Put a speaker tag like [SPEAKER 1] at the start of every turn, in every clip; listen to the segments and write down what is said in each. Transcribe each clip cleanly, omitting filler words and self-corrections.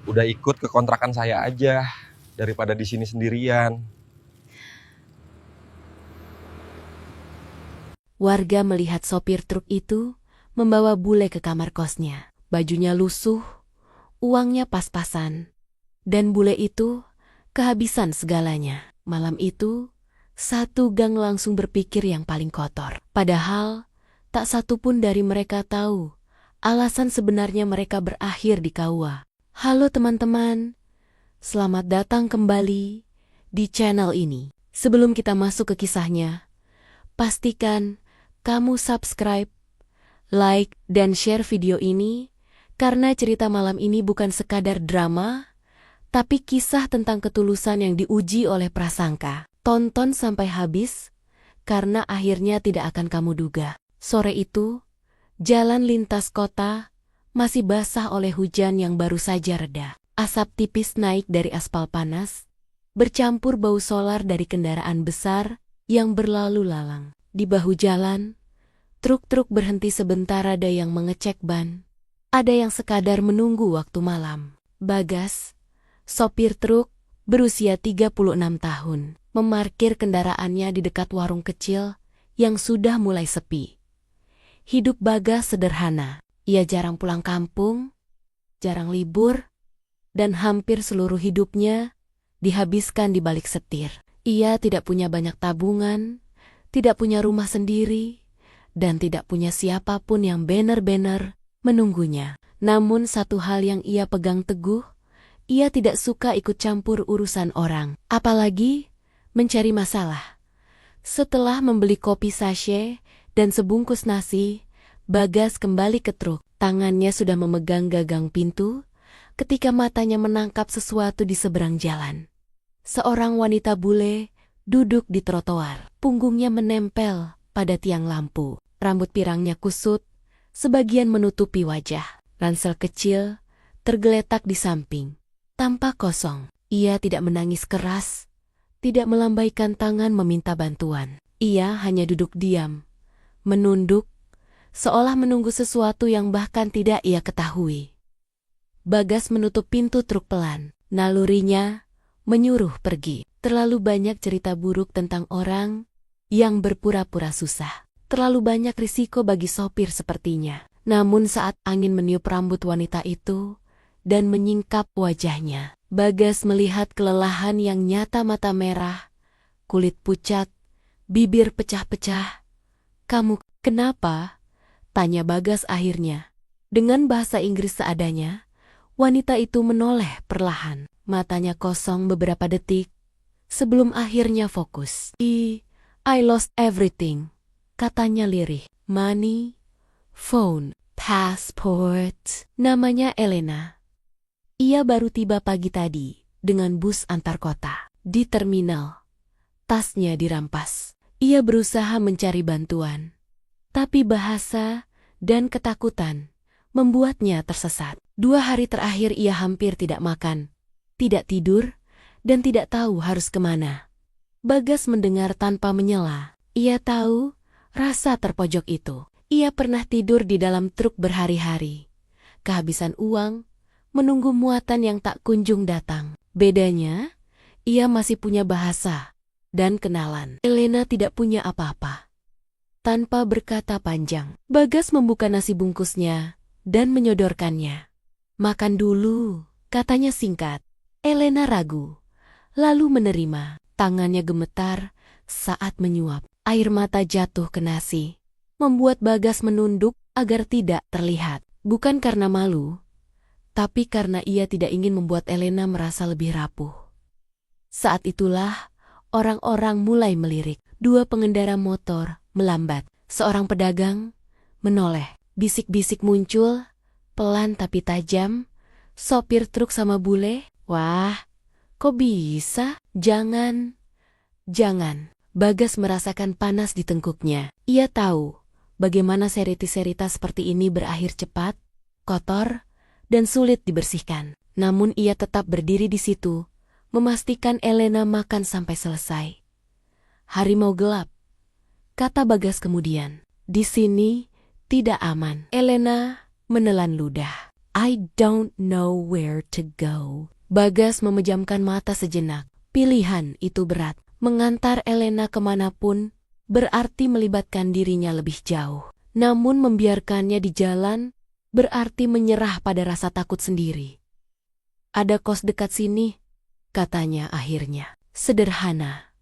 [SPEAKER 1] Udah ikut ke kontrakan saya aja daripada di sini sendirian.
[SPEAKER 2] Warga melihat sopir truk itu membawa bule ke kamar kosnya. Bajunya lusuh, uangnya pas-pasan, dan bule itu kehabisan segalanya. Malam itu, satu gang langsung berpikir yang paling kotor. Padahal, tak satu pun dari mereka tahu alasan sebenarnya mereka berakhir di KUA. Halo teman-teman, selamat datang kembali di channel ini. Sebelum kita masuk ke kisahnya, pastikan kamu subscribe, like, dan share video ini, karena cerita malam ini bukan sekadar drama, tapi kisah tentang ketulusan yang diuji oleh prasangka. Tonton sampai habis, karena akhirnya tidak akan kamu duga. Sore itu, jalan lintas kota masih basah oleh hujan yang baru saja reda. Asap tipis naik dari aspal panas, bercampur bau solar dari kendaraan besar yang berlalu lalang. Di bahu jalan, truk-truk berhenti sebentar, ada yang mengecek ban, ada yang sekadar menunggu waktu malam. Bagas, sopir truk, berusia 36 tahun, memarkir kendaraannya di dekat warung kecil yang sudah mulai sepi. Hidup Bagas sederhana. Ia jarang pulang kampung, jarang libur, dan hampir seluruh hidupnya dihabiskan di balik setir. Ia tidak punya banyak tabungan, tidak punya rumah sendiri, dan tidak punya siapapun yang benar-benar menunggunya. Namun satu hal yang ia pegang teguh, ia tidak suka ikut campur urusan orang, apalagi mencari masalah. Setelah membeli kopi sachet dan sebungkus nasi, Bagas kembali ke truk. Tangannya sudah memegang gagang pintu, ketika matanya menangkap sesuatu di seberang jalan. Seorang wanita bule duduk di trotoar. Punggungnya menempel pada tiang lampu. Rambut pirangnya kusut, sebagian menutupi wajah. Ransel kecil tergeletak di samping. Tampak kosong. Ia tidak menangis keras, tidak melambaikan tangan meminta bantuan. Ia hanya duduk diam, menunduk, seolah menunggu sesuatu yang bahkan tidak ia ketahui. Bagas menutup pintu truk pelan. Nalurinya menyuruh pergi. Terlalu banyak cerita buruk tentang orang yang berpura-pura susah. Terlalu banyak risiko bagi sopir sepertinya. Namun saat angin meniup rambut wanita itu dan menyingkap wajahnya, Bagas melihat kelelahan yang nyata. Mata merah, kulit pucat, bibir pecah-pecah. "Kamu kenapa?" tanya Bagas akhirnya. Dengan bahasa Inggris seadanya, wanita itu menoleh perlahan. Matanya kosong beberapa detik, sebelum akhirnya fokus. I lost everything," katanya lirih. "Money, phone, passport." Namanya Elena. Ia baru tiba pagi tadi dengan bus antar kota. Di terminal, tasnya dirampas. Ia berusaha mencari bantuan, tapi bahasa dan ketakutan membuatnya tersesat. 2 hari terakhir ia hampir tidak makan, tidak tidur, dan tidak tahu harus kemana. Bagas mendengar tanpa menyela. Ia tahu rasa terpojok itu. Ia pernah tidur di dalam truk berhari-hari, kehabisan uang, menunggu muatan yang tak kunjung datang. Bedanya, ia masih punya bahasa dan kenalan. Elena tidak punya apa-apa. Tanpa berkata panjang, Bagas membuka nasi bungkusnya dan menyodorkannya. "Makan dulu," katanya singkat. Elena ragu, lalu menerima. Tangannya gemetar saat menyuap. Air mata jatuh ke nasi, membuat Bagas menunduk agar tidak terlihat. Bukan karena malu, tapi karena ia tidak ingin membuat Elena merasa lebih rapuh. Saat itulah orang-orang mulai melirik. 2 pengendara motor melambat. Seorang pedagang menoleh. Bisik-bisik muncul, pelan tapi tajam. Sopir truk sama bule. "Wah, kok bisa? Jangan." Bagas merasakan panas di tengkuknya. Ia tahu bagaimana serita-serita seperti ini berakhir cepat, kotor, dan sulit dibersihkan. Namun ia tetap berdiri di situ, memastikan Elena makan sampai selesai. "Harimau gelap," kata Bagas kemudian. "Di sini tidak aman." Elena menelan ludah. I don't know where to go. Bagas memejamkan mata sejenak. Pilihan itu berat. Mengantar Elena kemanapun berarti melibatkan dirinya lebih jauh. Namun membiarkannya di jalan berarti menyerah pada rasa takut sendiri. Ada kos dekat sini, katanya akhirnya. Sederhana.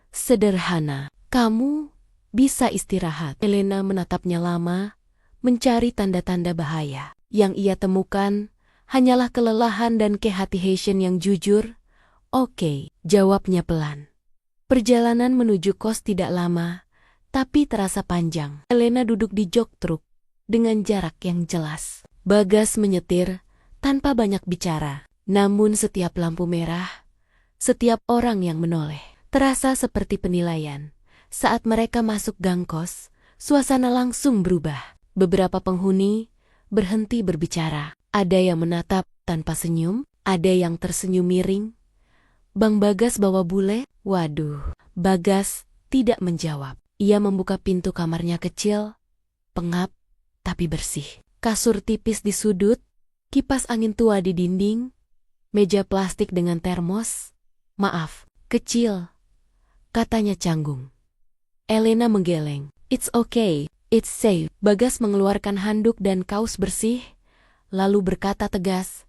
[SPEAKER 2] Sederhana. Kamu bisa istirahat. Elena menatapnya lama, mencari tanda-tanda bahaya. Yang ia temukan hanyalah kelelahan dan kehati-hatian yang jujur. Oke, jawabnya pelan. Perjalanan menuju kos tidak lama, tapi terasa panjang. Elena duduk di jok truk dengan jarak yang jelas. Bagas menyetir tanpa banyak bicara. Namun setiap lampu merah, setiap orang yang menoleh, terasa seperti penilaian. Saat mereka masuk gang kos, suasana langsung berubah. Beberapa penghuni berhenti berbicara. Ada yang menatap tanpa senyum, ada yang tersenyum miring. Bang Bagas bawa bule? Waduh, Bagas tidak menjawab. Ia membuka pintu kamarnya kecil, pengap, tapi bersih. Kasur tipis di sudut, kipas angin tua di dinding, meja plastik dengan termos. Maaf, kecil, katanya canggung. Elena menggeleng. It's okay, it's safe. Bagas mengeluarkan handuk dan kaos bersih, lalu berkata tegas,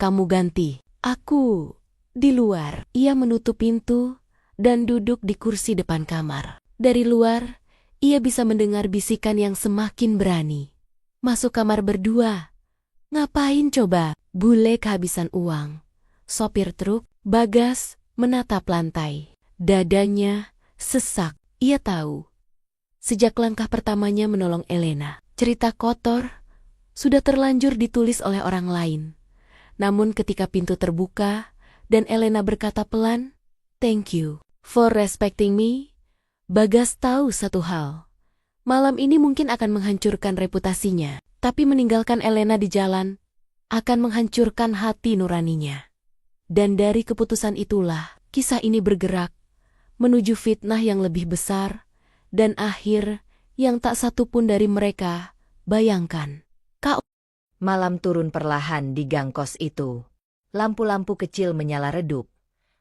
[SPEAKER 2] kamu ganti. Aku di luar. Ia menutup pintu dan duduk di kursi depan kamar. Dari luar, ia bisa mendengar bisikan yang semakin berani. Masuk kamar berdua. Ngapain coba? Bule kehabisan uang. Sopir truk, Bagas, menatap lantai. Dadanya sesak. Ia tahu. Sejak langkah pertamanya menolong Elena, cerita kotor sudah terlanjur ditulis oleh orang lain. Namun ketika pintu terbuka dan Elena berkata pelan, "Thank you for respecting me," Bagas tahu satu hal. Malam ini mungkin akan menghancurkan reputasinya, tapi meninggalkan Elena di jalan akan menghancurkan hati nuraninya. Dan dari keputusan itulah, kisah ini bergerak menuju fitnah yang lebih besar dan akhir yang tak satu pun dari mereka bayangkan.
[SPEAKER 3] Malam turun perlahan di gang kos itu. Lampu-lampu kecil menyala redup,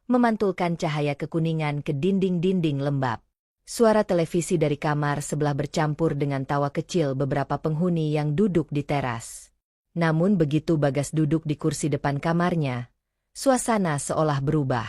[SPEAKER 3] memantulkan cahaya kekuningan ke dinding-dinding lembab. Suara televisi dari kamar sebelah bercampur dengan tawa kecil beberapa penghuni yang duduk di teras. Namun begitu Bagas duduk di kursi depan kamarnya, suasana seolah berubah.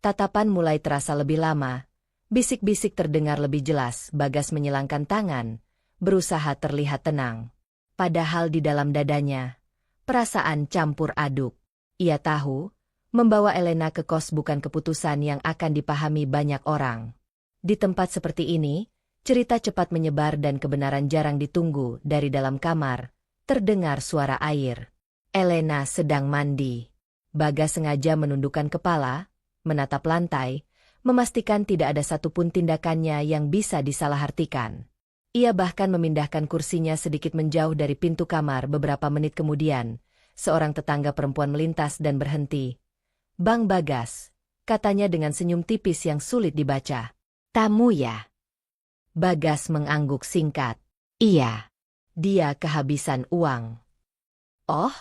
[SPEAKER 3] Tatapan mulai terasa lebih lama, bisik-bisik terdengar lebih jelas. Bagas menyilangkan tangan, berusaha terlihat tenang. Padahal di dalam dadanya, perasaan campur aduk. Ia tahu, membawa Elena ke kos bukan keputusan yang akan dipahami banyak orang. Di tempat seperti ini, cerita cepat menyebar dan kebenaran jarang ditunggu. Dari dalam kamar, terdengar suara air. Elena sedang mandi. Bagas sengaja menundukkan kepala, menatap lantai, memastikan tidak ada satupun tindakannya yang bisa disalahartikan. Ia bahkan memindahkan kursinya sedikit menjauh dari pintu kamar. Beberapa menit kemudian, seorang tetangga perempuan melintas dan berhenti. "Bang Bagas," katanya dengan senyum tipis yang sulit dibaca. "Tamu ya?" Bagas mengangguk singkat. "Iya." Dia kehabisan uang. "Oh?"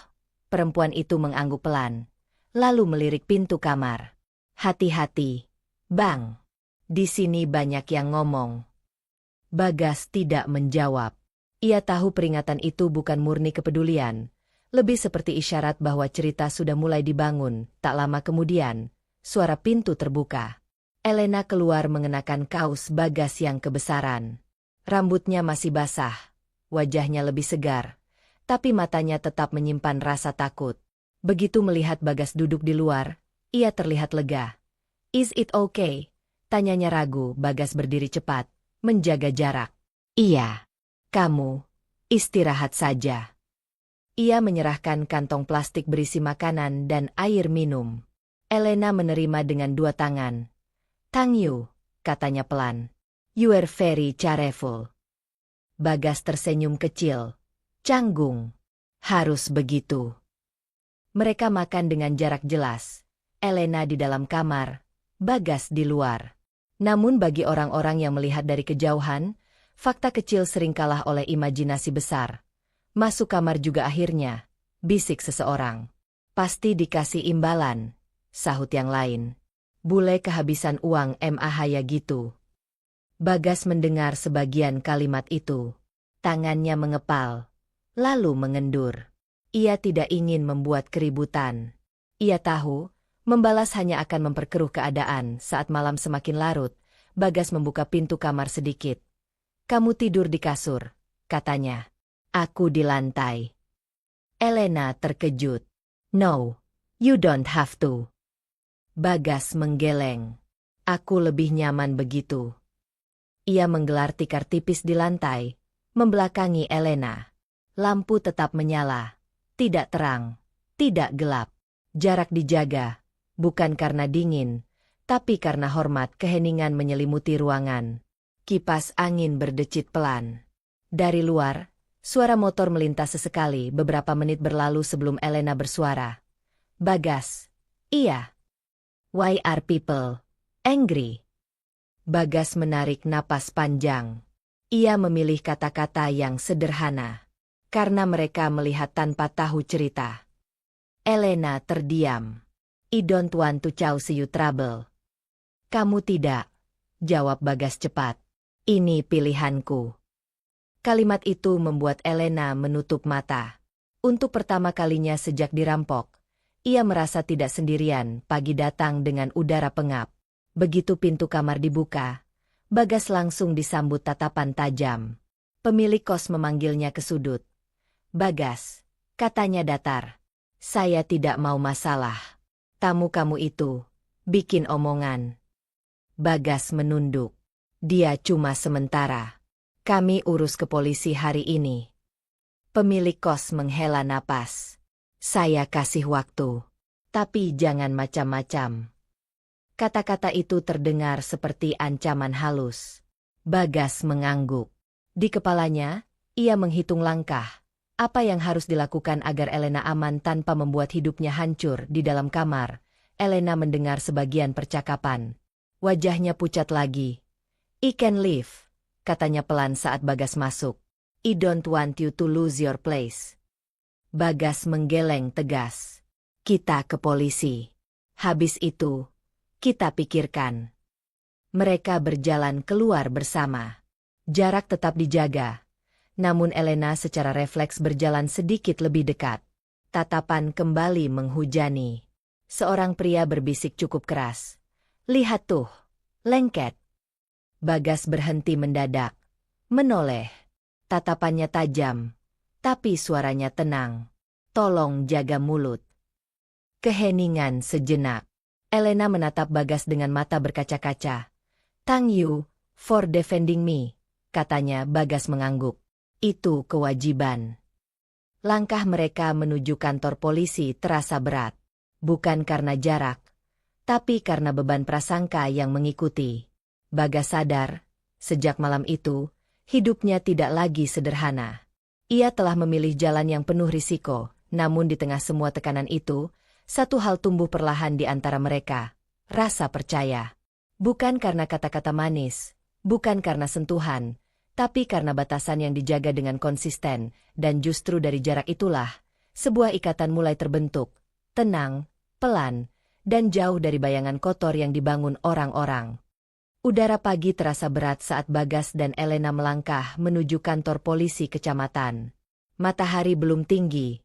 [SPEAKER 3] Perempuan itu mengangguk pelan, lalu melirik pintu kamar. "Hati-hati, Bang. Di sini banyak yang ngomong." Bagas tidak menjawab. Ia tahu peringatan itu bukan murni kepedulian, lebih seperti isyarat bahwa cerita sudah mulai dibangun. Tak lama kemudian, suara pintu terbuka. Elena keluar mengenakan kaos Bagas yang kebesaran. Rambutnya masih basah, wajahnya lebih segar, tapi matanya tetap menyimpan rasa takut. Begitu melihat Bagas duduk di luar, ia terlihat lega. "Is it okay?" tanyanya ragu. Bagas berdiri cepat, menjaga jarak. "Iya. Kamu istirahat saja." Ia menyerahkan kantong plastik berisi makanan dan air minum. Elena menerima dengan dua tangan. "Thank you," katanya pelan. "You are very cheerful." Bagas tersenyum kecil. Canggung. Harus begitu. Mereka makan dengan jarak jelas. Elena di dalam kamar, Bagas di luar. Namun bagi orang-orang yang melihat dari kejauhan, fakta kecil sering kalah oleh imajinasi besar. Masuk kamar juga akhirnya. bisik seseorang. Pasti dikasih imbalan, sahut yang lain. Bule kehabisan uang mahaya gitu. Bagas mendengar sebagian kalimat itu. Tangannya mengepal, lalu mengendur. Ia tidak ingin membuat keributan. Ia tahu, membalas hanya akan memperkeruh keadaan. Saat malam semakin larut, Bagas membuka pintu kamar sedikit. "Kamu tidur di kasur," katanya. "Aku di lantai." Elena terkejut. "No, you don't have to." Bagas menggeleng. "Aku lebih nyaman begitu." Ia menggelar tikar tipis di lantai, membelakangi Elena. Lampu tetap menyala. Tidak terang, tidak gelap. Jarak dijaga, bukan karena dingin, tapi karena hormat. Keheningan menyelimuti ruangan. Kipas angin berdecit pelan. Dari luar, suara motor melintas sesekali. Beberapa menit berlalu sebelum Elena bersuara. "Bagas." "Iya." "Why are people angry?" Bagas menarik napas panjang. Ia memilih kata-kata yang sederhana. Karena mereka melihat tanpa tahu cerita. Elena terdiam. "I don't want to cause you trouble." "Kamu tidak," jawab Bagas cepat. "Ini pilihanku." Kalimat itu membuat Elena menutup mata. Untuk pertama kalinya sejak dirampok, ia merasa tidak sendirian. Pagi datang dengan udara pengap. Begitu pintu kamar dibuka, Bagas langsung disambut tatapan tajam. Pemilik kos memanggilnya ke sudut. "Bagas," katanya datar. "Saya tidak mau masalah. Tamu kamu itu bikin omongan." Bagas menunduk. "Dia cuma sementara. Kami urus ke polisi hari ini." Pemilik kos menghela napas. "Saya kasih waktu. Tapi jangan macam-macam." Kata-kata itu terdengar seperti ancaman halus. Bagas mengangguk. Di kepalanya, ia menghitung langkah. Apa yang harus dilakukan agar Elena aman tanpa membuat hidupnya hancur. Di dalam kamar, Elena mendengar sebagian percakapan. Wajahnya pucat lagi. "I can leave," katanya pelan saat Bagas masuk. "I don't want you to lose your place." Bagas menggeleng tegas. "Kita ke polisi. Habis itu, kita pikirkan." Mereka berjalan keluar bersama. Jarak tetap dijaga. Namun Elena secara refleks berjalan sedikit lebih dekat. Tatapan kembali menghujani. Seorang pria berbisik cukup keras. "Lihat tuh, lengket." Bagas berhenti mendadak. Menoleh. Tatapannya tajam. Tapi suaranya tenang. "Tolong jaga mulut." Keheningan sejenak. Elena menatap Bagas dengan mata berkaca-kaca. "Thank you for defending me," katanya. Bagas mengangguk. "Itu kewajiban." Langkah mereka menuju kantor polisi terasa berat. Bukan karena jarak, tapi karena beban prasangka yang mengikuti. Bagas sadar, sejak malam itu, hidupnya tidak lagi sederhana. Ia telah memilih jalan yang penuh risiko, namun di tengah semua tekanan itu, satu hal tumbuh perlahan di antara mereka, rasa percaya. Bukan karena kata-kata manis, bukan karena sentuhan, tapi karena batasan yang dijaga dengan konsisten, dan justru dari jarak itulah, sebuah ikatan mulai terbentuk, tenang, pelan, dan jauh dari bayangan kotor yang dibangun orang-orang. Udara pagi terasa berat saat Bagas dan Elena melangkah menuju kantor polisi kecamatan. Matahari belum tinggi,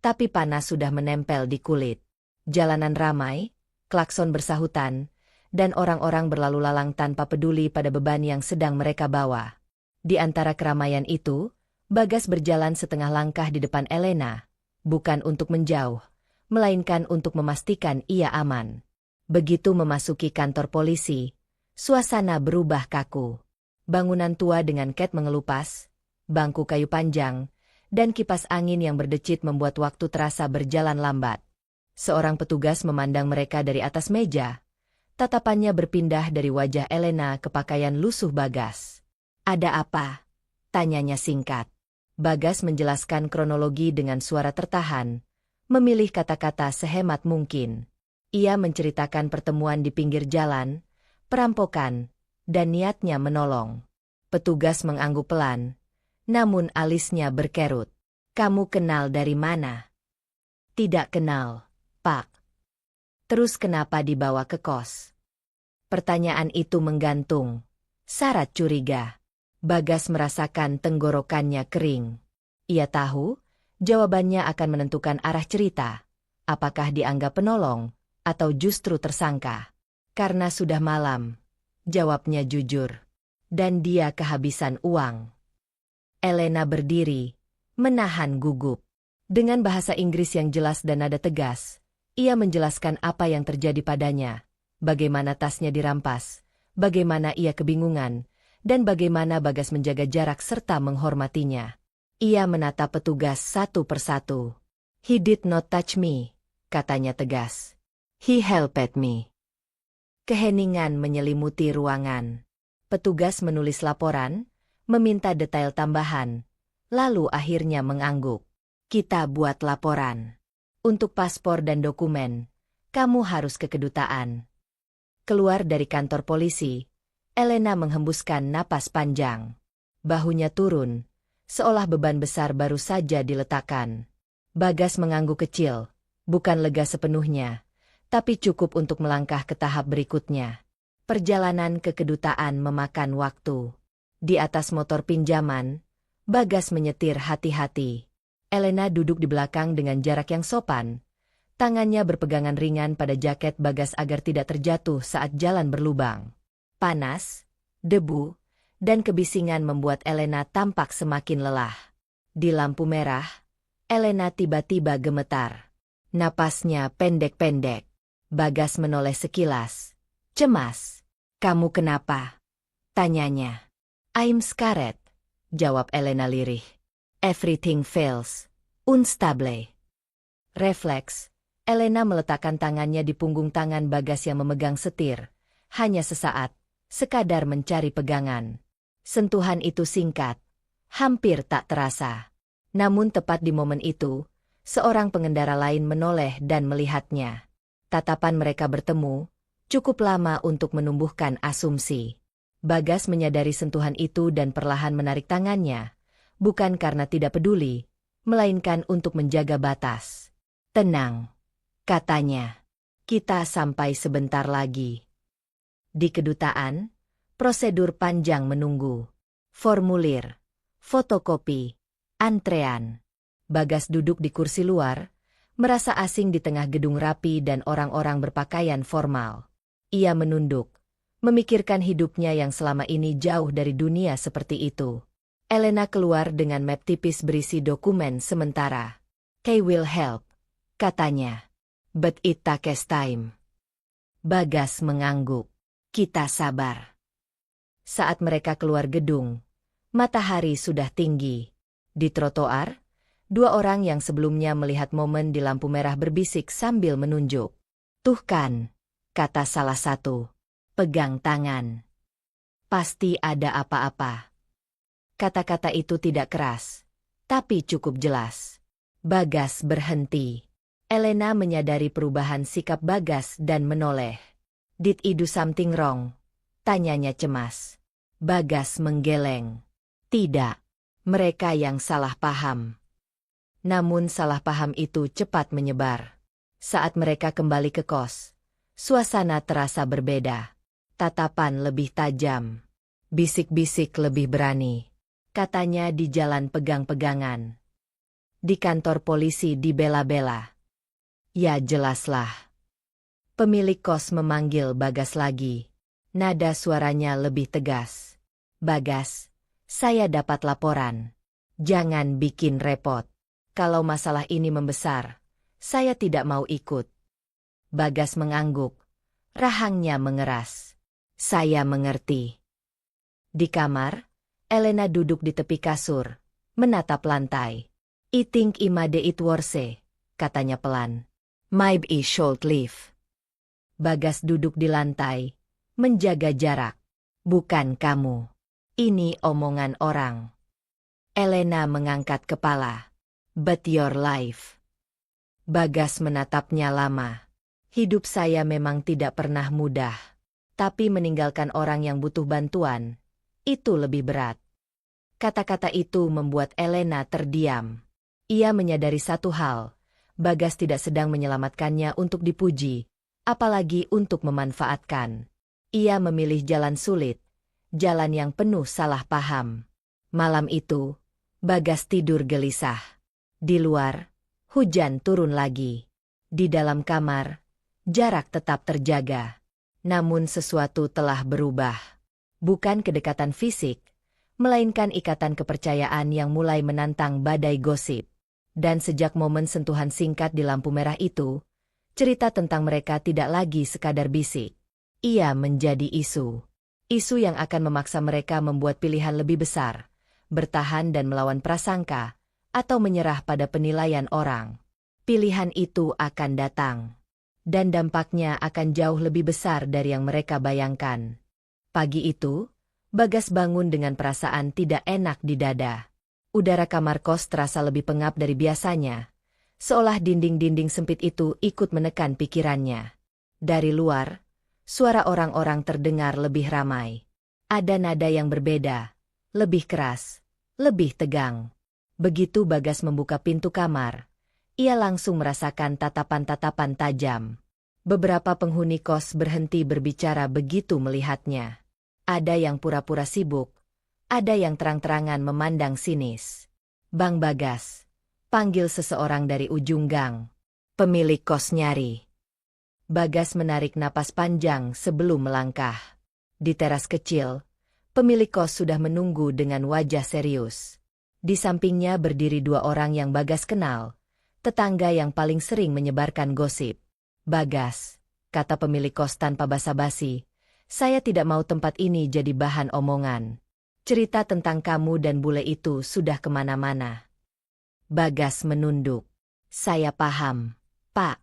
[SPEAKER 3] tapi panas sudah menempel di kulit. Jalanan ramai, klakson bersahutan, dan orang-orang berlalu lalang tanpa peduli pada beban yang sedang mereka bawa. Di antara keramaian itu, Bagas berjalan setengah langkah di depan Elena, bukan untuk menjauh, melainkan untuk memastikan ia aman. Begitu memasuki kantor polisi, suasana berubah kaku. Bangunan tua dengan cat mengelupas, bangku kayu panjang, dan kipas angin yang berdecit membuat waktu terasa berjalan lambat. Seorang petugas memandang mereka dari atas meja. Tatapannya berpindah dari wajah Elena ke pakaian lusuh Bagas. "Ada apa?" tanyanya singkat. Bagas menjelaskan kronologi dengan suara tertahan, memilih kata-kata sehemat mungkin. Ia menceritakan pertemuan di pinggir jalan, perampokan, dan niatnya menolong. Petugas mengangguk pelan, namun alisnya berkerut. "Kamu kenal dari mana?" Tidak kenal, Pak. Terus kenapa dibawa ke kos? Pertanyaan itu menggantung. Syarat curiga. Bagas merasakan tenggorokannya kering. Ia tahu, jawabannya akan menentukan arah cerita. Apakah dianggap penolong, atau justru tersangka? Karena sudah malam, jawabnya jujur. Dan dia kehabisan uang. Elena berdiri, menahan gugup. Dengan bahasa Inggris yang jelas dan nada tegas, ia menjelaskan apa yang terjadi padanya, bagaimana tasnya dirampas, bagaimana ia kebingungan, dan bagaimana Bagas menjaga jarak serta menghormatinya. Ia menatap petugas satu persatu. "He did not touch me," katanya tegas. "He helped me." Keheningan menyelimuti ruangan. Petugas menulis laporan, meminta detail tambahan, lalu akhirnya mengangguk. "Kita buat laporan. Untuk paspor dan dokumen, kamu harus ke kedutaan." Keluar dari kantor polisi, Elena menghembuskan napas panjang. Bahunya turun, seolah beban besar baru saja diletakkan. Bagas mengangguk kecil, bukan lega sepenuhnya, tapi cukup untuk melangkah ke tahap berikutnya. Perjalanan ke kedutaan memakan waktu. Di atas motor pinjaman, Bagas menyetir hati-hati. Elena duduk di belakang dengan jarak yang sopan. Tangannya berpegangan ringan pada jaket Bagas agar tidak terjatuh saat jalan berlubang. Panas, debu, dan kebisingan membuat Elena tampak semakin lelah. Di lampu merah, Elena tiba-tiba gemetar. Napasnya pendek-pendek. Bagas menoleh sekilas. Cemas. "Kamu kenapa?" tanyanya. "I'm scared," jawab Elena lirih. "Everything fails. Unstable." Refleks, Elena meletakkan tangannya di punggung tangan Bagas yang memegang setir. Hanya sesaat, sekadar mencari pegangan. Sentuhan itu singkat, hampir tak terasa. Namun tepat di momen itu, seorang pengendara lain menoleh dan melihatnya. Tatapan mereka bertemu, cukup lama untuk menumbuhkan asumsi. Bagas menyadari sentuhan itu dan perlahan menarik tangannya, bukan karena tidak peduli, melainkan untuk menjaga batas. "Tenang," katanya. "Kita sampai sebentar lagi." Di kedutaan, prosedur panjang menunggu. Formulir, fotokopi, antrean. Bagas duduk di kursi luar, merasa asing di tengah gedung rapi dan orang-orang berpakaian formal. Ia menunduk, memikirkan hidupnya yang selama ini jauh dari dunia seperti itu. Elena keluar dengan map tipis berisi dokumen sementara. "They will help," katanya. "But it takes time." Bagas mengangguk. "Kita sabar." Saat mereka keluar gedung, matahari sudah tinggi. Di trotoar, dua orang yang sebelumnya melihat momen di lampu merah berbisik sambil menunjuk. "Tuh kan," kata salah satu. "Pegang tangan. Pasti ada apa-apa." Kata-kata itu tidak keras, tapi cukup jelas. Bagas berhenti. Elena menyadari perubahan sikap Bagas dan menoleh. "Did I do something wrong?" tanyanya cemas. Bagas menggeleng. "Tidak, mereka yang salah paham." Namun salah paham itu cepat menyebar. Saat mereka kembali ke kos, suasana terasa berbeda. Tatapan lebih tajam. Bisik-bisik lebih berani. Katanya di jalan pegang-pegangan. Di kantor polisi dibela-bela. "Ya jelaslah." Pemilik kos memanggil Bagas lagi. Nada suaranya lebih tegas. "Bagas, saya dapat laporan. Jangan bikin repot. Kalau masalah ini membesar, saya tidak mau ikut." Bagas mengangguk. Rahangnya mengeras. "Saya mengerti." Di kamar, Elena duduk di tepi kasur, menatap lantai. "I think imade it worse," katanya pelan. "Maybe short live." Bagas duduk di lantai, menjaga jarak. "Bukan kamu. Ini omongan orang." Elena mengangkat kepala. "But your life." Bagas menatapnya lama. "Hidup saya memang tidak pernah mudah. Tapi meninggalkan orang yang butuh bantuan, itu lebih berat." Kata-kata itu membuat Elena terdiam. Ia menyadari satu hal, Bagas tidak sedang menyelamatkannya untuk dipuji, apalagi untuk memanfaatkan. Ia memilih jalan sulit, jalan yang penuh salah paham. Malam itu, Bagas tidur gelisah. Di luar, hujan turun lagi. Di dalam kamar, jarak tetap terjaga. Namun sesuatu telah berubah. Bukan kedekatan fisik, melainkan ikatan kepercayaan yang mulai menantang badai gosip. Dan sejak momen sentuhan singkat di lampu merah itu, cerita tentang mereka tidak lagi sekadar bisik. Ia menjadi isu. Isu yang akan memaksa mereka membuat pilihan lebih besar, bertahan dan melawan prasangka, atau menyerah pada penilaian orang. Pilihan itu akan datang. Dan dampaknya akan jauh lebih besar dari yang mereka bayangkan. Pagi itu, Bagas bangun dengan perasaan tidak enak di dada. Udara kamar kos terasa lebih pengap dari biasanya, seolah dinding-dinding sempit itu ikut menekan pikirannya. Dari luar, suara orang-orang terdengar lebih ramai. Ada nada yang berbeda, lebih keras, lebih tegang. Begitu Bagas membuka pintu kamar, ia langsung merasakan tatapan-tatapan tajam. Beberapa penghuni kos berhenti berbicara begitu melihatnya. Ada yang pura-pura sibuk, ada yang terang-terangan memandang sinis. "Bang Bagas," panggil seseorang dari ujung gang. Pemilik kos nyari. Bagas menarik napas panjang sebelum melangkah. Di teras kecil, pemilik kos sudah menunggu dengan wajah serius. Di sampingnya berdiri dua orang yang Bagas kenal, tetangga yang paling sering menyebarkan gosip. "Bagas," kata pemilik kos tanpa basa-basi, "saya tidak mau tempat ini jadi bahan omongan. Cerita tentang kamu dan bule itu sudah kemana-mana." Bagas menunduk. "Saya paham, Pak.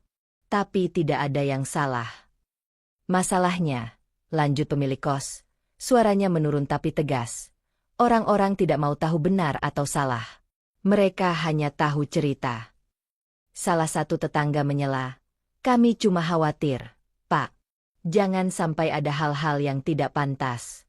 [SPEAKER 3] Tapi tidak ada yang salah." "Masalahnya," lanjut pemilik kos, suaranya menurun tapi tegas, "orang-orang tidak mau tahu benar atau salah. Mereka hanya tahu cerita." Salah satu tetangga menyela, "Kami cuma khawatir, Pak. Jangan sampai ada hal-hal yang tidak pantas."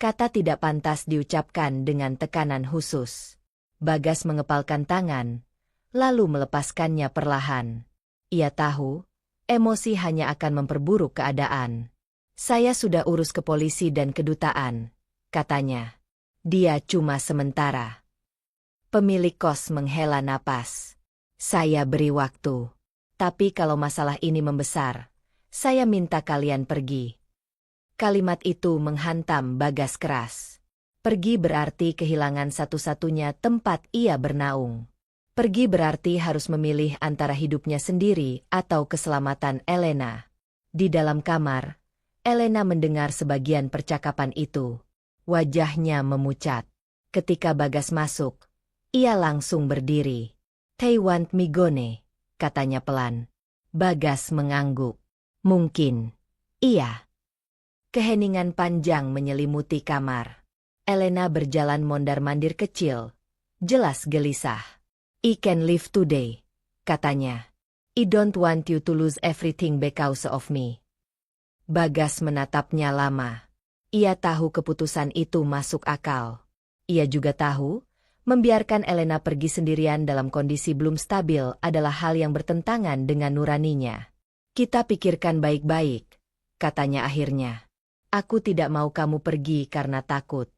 [SPEAKER 3] Kata tidak pantas diucapkan dengan tekanan khusus. Bagas mengepalkan tangan, lalu melepaskannya perlahan. Ia tahu, emosi hanya akan memperburuk keadaan. "Saya sudah urus ke polisi dan kedutaan," katanya. "Dia cuma sementara." Pemilik kos menghela napas. "Saya beri waktu. Tapi kalau masalah ini membesar, saya minta kalian pergi." Kalimat itu menghantam Bagas keras. Pergi berarti kehilangan satu-satunya tempat ia bernaung. Pergi berarti harus memilih antara hidupnya sendiri atau keselamatan Elena. Di dalam kamar, Elena mendengar sebagian percakapan itu. Wajahnya memucat. Ketika Bagas masuk, ia langsung berdiri. "They want me gone," katanya pelan. Bagas mengangguk. "Mungkin." "Iya." Keheningan panjang menyelimuti kamar. Elena berjalan mondar-mandir kecil, jelas gelisah. "I can live today," katanya. "I don't want you to lose everything because of me." Bagas menatapnya lama. Ia tahu keputusan itu masuk akal. Ia juga tahu, membiarkan Elena pergi sendirian dalam kondisi belum stabil adalah hal yang bertentangan dengan nuraninya. "Kita pikirkan baik-baik," katanya akhirnya. "Aku tidak mau kamu pergi karena takut."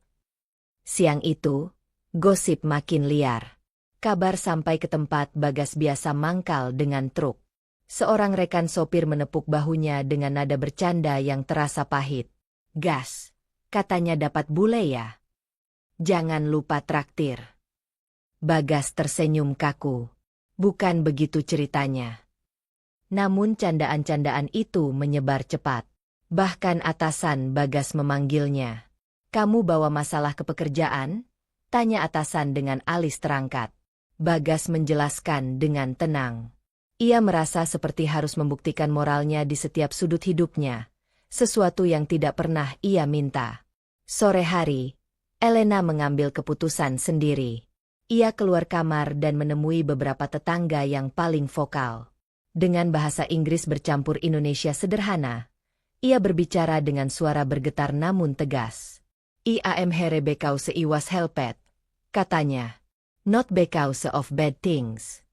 [SPEAKER 3] Siang itu, gosip makin liar. Kabar sampai ke tempat Bagas biasa mangkal dengan truk. Seorang rekan sopir menepuk bahunya dengan nada bercanda yang terasa pahit. "Gas, katanya dapat bule ya? Jangan lupa traktir." Bagas tersenyum kaku. Bukan begitu ceritanya. Namun candaan-candaan itu menyebar cepat. Bahkan atasan Bagas memanggilnya. "Kamu bawa masalah ke pekerjaan?" tanya atasan dengan alis terangkat. Bagas menjelaskan dengan tenang. Ia merasa seperti harus membuktikan moralnya di setiap sudut hidupnya, sesuatu yang tidak pernah ia minta. Sore hari, Elena mengambil keputusan sendiri. Ia keluar kamar dan menemui beberapa tetangga yang paling vokal. Dengan bahasa Inggris bercampur Indonesia sederhana, ia berbicara dengan suara bergetar namun tegas. "I am here because I was helped," katanya. "Not because of bad things."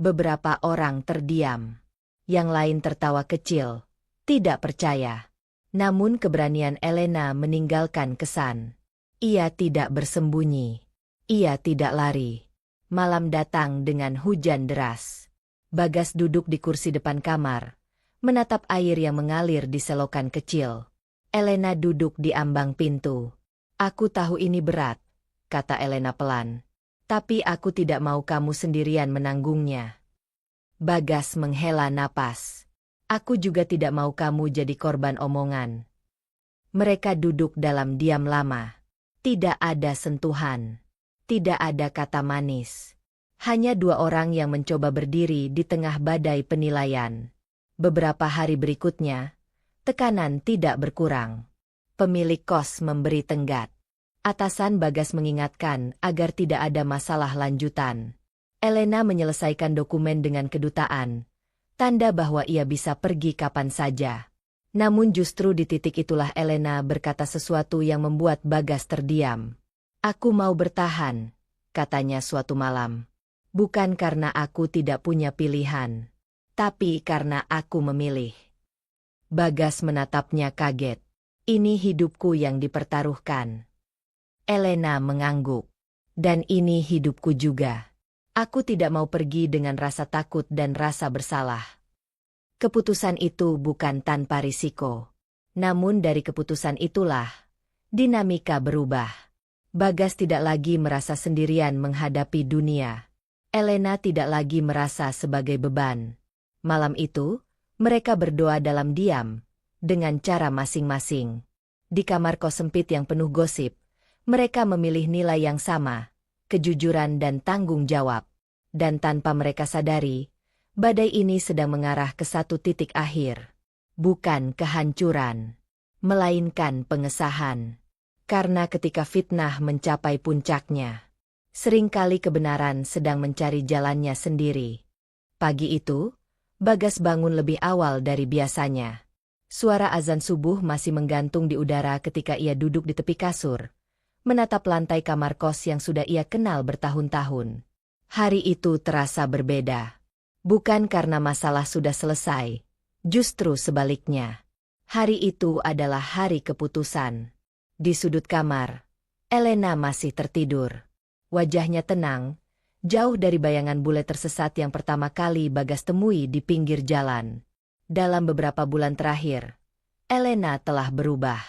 [SPEAKER 3] Beberapa orang terdiam. Yang lain tertawa kecil, tidak percaya. Namun keberanian Elena meninggalkan kesan. Ia tidak bersembunyi. Ia tidak lari. Malam datang dengan hujan deras. Bagas duduk di kursi depan kamar, menatap air yang mengalir di selokan kecil. Elena duduk di ambang pintu. Aku tahu ini berat, kata Elena pelan. Tapi aku tidak mau kamu sendirian menanggungnya. Bagas menghela napas. Aku juga tidak mau kamu jadi korban omongan. Mereka duduk dalam diam lama. Tidak ada sentuhan. Tidak ada kata manis. Hanya dua orang yang mencoba berdiri di tengah badai penilaian. Beberapa hari berikutnya, tekanan tidak berkurang. Pemilik kos memberi tenggat. Atasan Bagas mengingatkan agar tidak ada masalah lanjutan. Elena menyelesaikan dokumen dengan kedutaan, tanda bahwa ia bisa pergi kapan saja. Namun justru di titik itulah Elena berkata sesuatu yang membuat Bagas terdiam. Aku mau bertahan, katanya suatu malam. Bukan karena aku tidak punya pilihan, tapi karena aku memilih. Bagas menatapnya kaget. Ini hidupku yang dipertaruhkan. Elena mengangguk. Dan ini hidupku juga. Aku tidak mau pergi dengan rasa takut dan rasa bersalah. Keputusan itu bukan tanpa risiko. Namun dari keputusan itulah, dinamika berubah. Bagas tidak lagi merasa sendirian menghadapi dunia. Elena tidak lagi merasa sebagai beban. Malam itu, mereka berdoa dalam diam, dengan cara masing-masing. Di kamar kos sempit yang penuh gosip, mereka memilih nilai yang sama, kejujuran dan tanggung jawab. Dan tanpa mereka sadari, badai ini sedang mengarah ke satu titik akhir. Bukan kehancuran, melainkan pengesahan. Karena ketika fitnah mencapai puncaknya, seringkali kebenaran sedang mencari jalannya sendiri. Pagi itu, Bagas bangun lebih awal dari biasanya. Suara azan subuh masih menggantung di udara ketika ia duduk di tepi kasur, menatap lantai kamar kos yang sudah ia kenal bertahun-tahun. Hari itu terasa berbeda. Bukan karena masalah sudah selesai, justru sebaliknya. Hari itu adalah hari keputusan. Di sudut kamar, Elena masih tertidur. Wajahnya tenang, jauh dari bayangan bule tersesat yang pertama kali Bagas temui di pinggir jalan. Dalam beberapa bulan terakhir, Elena telah berubah.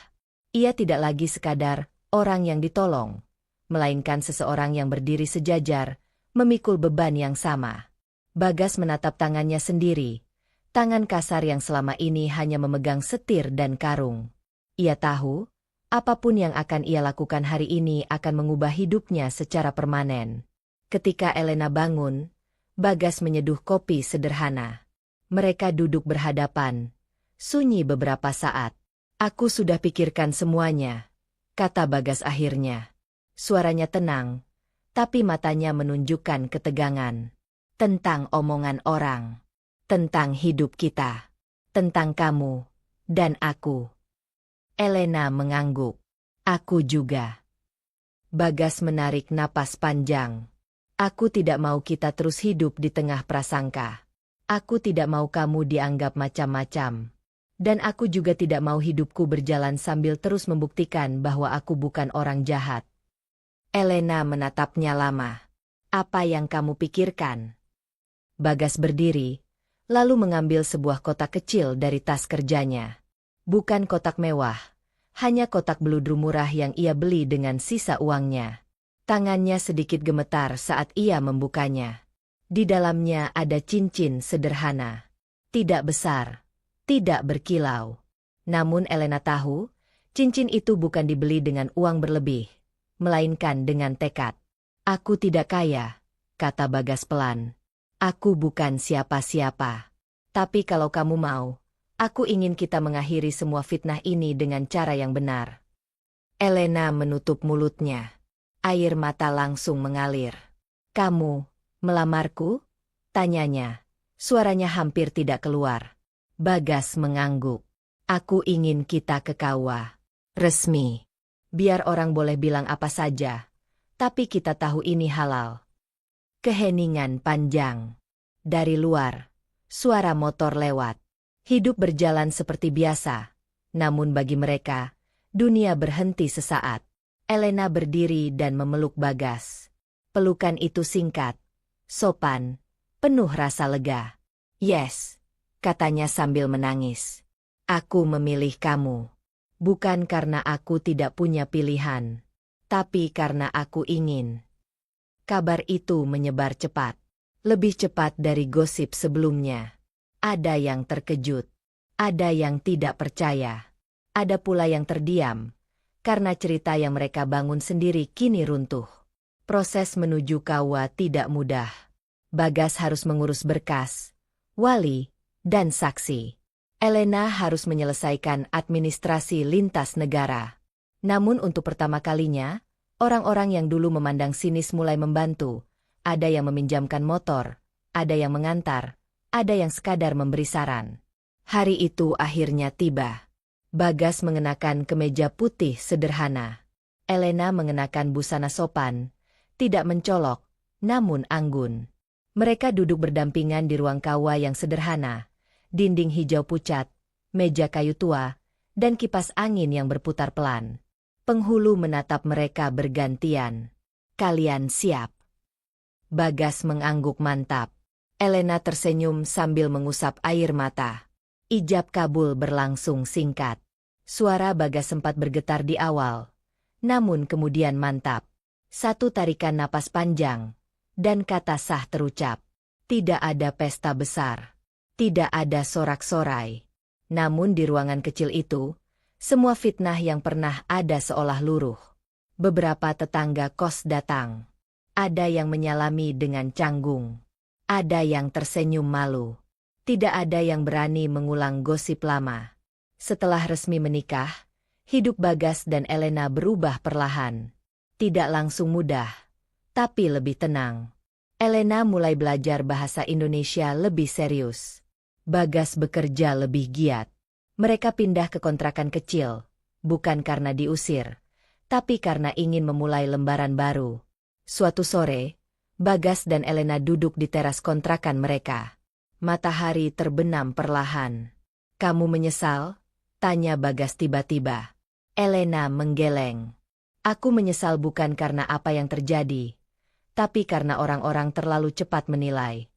[SPEAKER 3] Ia tidak lagi sekadar orang yang ditolong, melainkan seseorang yang berdiri sejajar, memikul beban yang sama. Bagas menatap tangannya sendiri, tangan kasar yang selama ini hanya memegang setir dan karung. Ia tahu, apapun yang akan ia lakukan hari ini akan mengubah hidupnya secara permanen. Ketika Elena bangun, Bagas menyeduh kopi sederhana. Mereka duduk berhadapan, sunyi beberapa saat. Aku sudah pikirkan semuanya, kata Bagas akhirnya. Suaranya tenang, tapi matanya menunjukkan ketegangan. Tentang omongan orang, tentang hidup kita, tentang kamu, dan aku. Elena mengangguk. Aku juga. Bagas menarik napas panjang. Aku tidak mau kita terus hidup di tengah prasangka. Aku tidak mau kamu dianggap macam-macam. Dan aku juga tidak mau hidupku berjalan sambil terus membuktikan bahwa aku bukan orang jahat. Elena menatapnya lama. Apa yang kamu pikirkan? Bagas berdiri, lalu mengambil sebuah kotak kecil dari tas kerjanya. Bukan kotak mewah, hanya kotak beludru murah yang ia beli dengan sisa uangnya. Tangannya sedikit gemetar saat ia membukanya. Di dalamnya ada cincin sederhana. Tidak besar, tidak berkilau. Namun Elena tahu, cincin itu bukan dibeli dengan uang berlebih, melainkan dengan tekad. Aku tidak kaya, kata Bagas pelan. Aku bukan siapa-siapa. Tapi kalau kamu mau, aku ingin kita mengakhiri semua fitnah ini dengan cara yang benar. Elena menutup mulutnya. Air mata langsung mengalir. Kamu, melamarku? Tanyanya. Suaranya hampir tidak keluar. Bagas mengangguk. Aku ingin kita ke KUA. Resmi. Biar orang boleh bilang apa saja. Tapi kita tahu ini halal. Keheningan panjang. Dari luar, suara motor lewat. Hidup berjalan seperti biasa. Namun bagi mereka, dunia berhenti sesaat. Elena berdiri dan memeluk Bagas. Pelukan itu singkat, sopan, penuh rasa lega. "Yes," katanya sambil menangis. "Aku memilih kamu. Bukan karena aku tidak punya pilihan, tapi karena aku ingin." Kabar itu menyebar cepat. Lebih cepat dari gosip sebelumnya. Ada yang terkejut. Ada yang tidak percaya. Ada pula yang terdiam. Karena cerita yang mereka bangun sendiri kini runtuh. Proses menuju KUA tidak mudah. Bagas harus mengurus berkas, wali, dan saksi. Elena harus menyelesaikan administrasi lintas negara. Namun untuk pertama kalinya, orang-orang yang dulu memandang sinis mulai membantu. Ada yang meminjamkan motor, ada yang mengantar, ada yang sekadar memberi saran. Hari itu akhirnya tiba. Bagas mengenakan kemeja putih sederhana. Elena mengenakan busana sopan, tidak mencolok, namun anggun. Mereka duduk berdampingan di ruang KUA yang sederhana, dinding hijau pucat, meja kayu tua, dan kipas angin yang berputar pelan. Penghulu menatap mereka bergantian. "Kalian siap?" Bagas mengangguk mantap. Elena tersenyum sambil mengusap air mata. Ijab kabul berlangsung singkat. Suara Bagas sempat bergetar di awal, namun kemudian mantap. Satu tarikan napas panjang, dan kata sah terucap. Tidak ada pesta besar. Tidak ada sorak-sorai. Namun di ruangan kecil itu, semua fitnah yang pernah ada seolah luruh. Beberapa tetangga kos datang. Ada yang menyalami dengan canggung. Ada yang tersenyum malu. Tidak ada yang berani mengulang gosip lama. Setelah resmi menikah, hidup Bagas dan Elena berubah perlahan. Tidak langsung mudah, tapi lebih tenang. Elena mulai belajar bahasa Indonesia lebih serius. Bagas bekerja lebih giat. Mereka pindah ke kontrakan kecil, bukan karena diusir, tapi karena ingin memulai lembaran baru. Suatu sore, Bagas dan Elena duduk di teras kontrakan mereka. Matahari terbenam perlahan. "Kamu menyesal?" tanya Bagas tiba-tiba. Elena menggeleng. "Aku menyesal bukan karena apa yang terjadi, tapi karena orang-orang terlalu cepat menilai."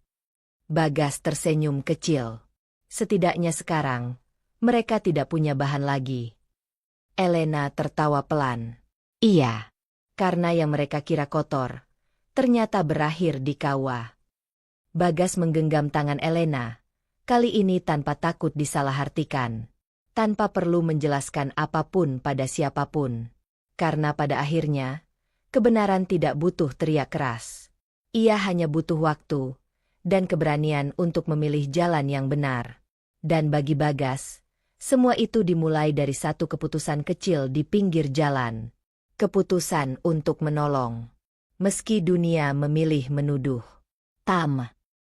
[SPEAKER 3] Bagas tersenyum kecil. Setidaknya sekarang, mereka tidak punya bahan lagi. Elena tertawa pelan. "Iya. Karena yang mereka kira kotor, ternyata berakhir di KUA." Bagas menggenggam tangan Elena, kali ini tanpa takut disalahartikan. Tanpa perlu menjelaskan apapun pada siapapun. Karena pada akhirnya, kebenaran tidak butuh teriak keras. Ia hanya butuh waktu, dan keberanian untuk memilih jalan yang benar. Dan bagi Bagas, semua itu dimulai dari satu keputusan kecil di pinggir jalan. Keputusan untuk menolong. Meski dunia memilih menuduh.